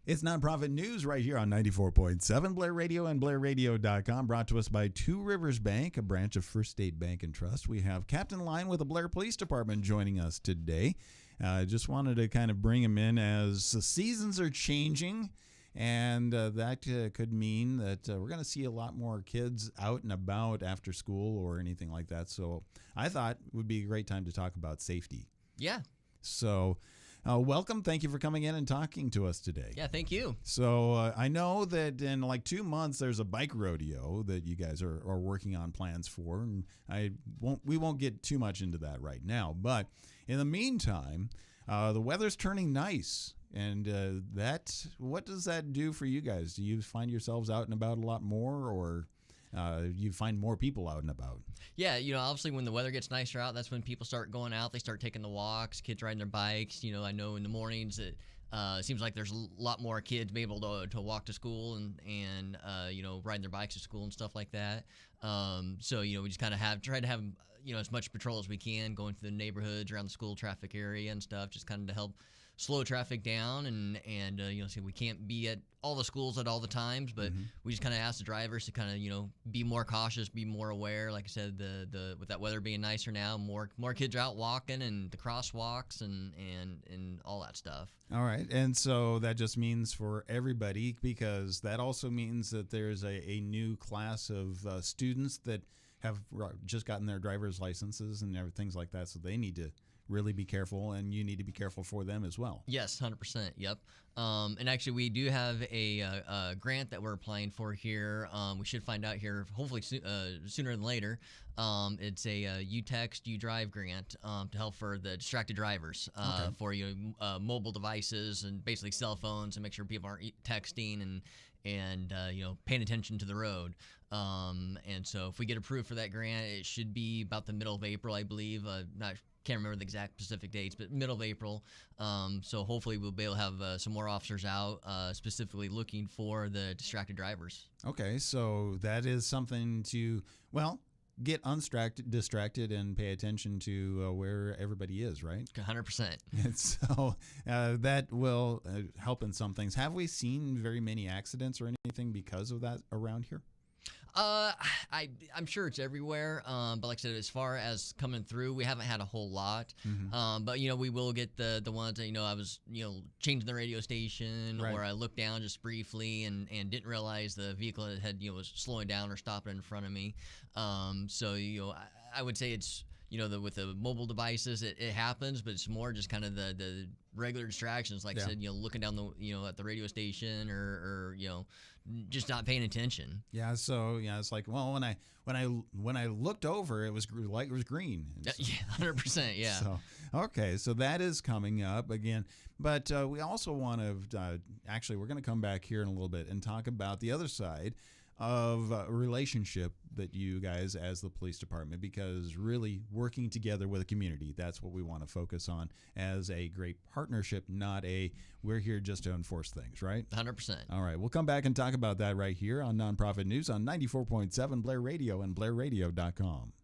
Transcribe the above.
It's nonprofit news right here on 94.7 Blair Radio and BlairRadio.com, brought to us by Two Rivers Bank, a branch of First State Bank and Trust. We have Captain Lyon with the Blair Police Department joining us today. Just wanted to kind of bring him in as the seasons are changing, and that could mean that we're going to see a lot more kids out and about after school or anything like that. So I thought it would be a great time to talk about safety. Yeah. So welcome. Thank you for coming in and talking to us today. Yeah, thank you. So I know that in like 2 months there's a bike rodeo that you guys are working on plans for, and we won't get too much into that right now. But in the meantime, the weather's turning nice, and what does that do for you guys? Do you find yourselves out and about a lot more, or you find more people out and about? Yeah, obviously when the weather gets nicer out, that's when people start going out. They start taking the walks, kids riding their bikes. I know in the mornings it seems like there's a lot more kids be able to walk to school and riding their bikes to school and stuff like that. So we just kind of try to have as much patrol as we can going through the neighborhoods around the school traffic area and stuff, just kind of to help slow traffic down and so we can't be at all the schools at all the times, but we just kind of ask the drivers to kind of be more cautious, be more aware. Like I said, the with that weather being nicer now, more kids are out walking and the crosswalks and all that stuff. All right, and so that just means for everybody, because that also means that there's a new class of students that have just gotten their driver's licenses and things like that, so they need to really be careful, and you need to be careful for them as well. Yes, 100%. Yep. And actually, we do have a grant that we're applying for here. We should find out here hopefully sooner than later. It's a You Text, You Drive grant to help for the distracted drivers for mobile devices and basically cell phones, and make sure people aren't texting and paying attention to the road. And so if we get approved for that grant, it should be about the middle of April, I believe. Can't remember the exact specific dates, but middle of April. So hopefully we'll be able to have some more officers out specifically looking for the distracted drivers. Okay, so that is something to, get distracted and pay attention to where everybody is, right? 100%. And so that will help in some things. Have we seen very many accidents or anything because of that around here? I'm sure it's everywhere. But like I said, as far as coming through, we haven't had a whole lot. But we will get the ones that I was changing the radio station, right, or I looked down just briefly and didn't realize the vehicle that had was slowing down or stopping in front of me. So I would say it's with the mobile devices, it happens, but it's more just kind of the regular distractions, like I said, looking down the at the radio station or just not paying attention. Yeah, so it's like, well, when I looked over, it was light was green. Yeah, 100%. Yeah. So okay, so that is coming up again, but we also want to actually we're going to come back here in a little bit and talk about the other side of a relationship that you guys as the police department, because really working together with a community, that's what we want to focus on as a great partnership, not we're here just to enforce things, right? 100%. All right, we'll come back and talk about that right here on Nonprofit News on 94.7 Blair Radio and BlairRadio.com.